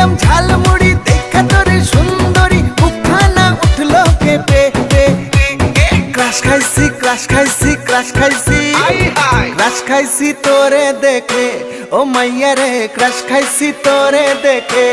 গরম ঝালমুড়ি দেখা তোরে সুন্দরী মুখখানা উঠলো কেঁপে ক্রাশ খাইছি ক্রাশ খাইছি ক্রাশ খাইছি ক্রাশ খাইছি তোরে দেখে ও মাইয়া রে ক্রাশ খাইছি তোরে দেখে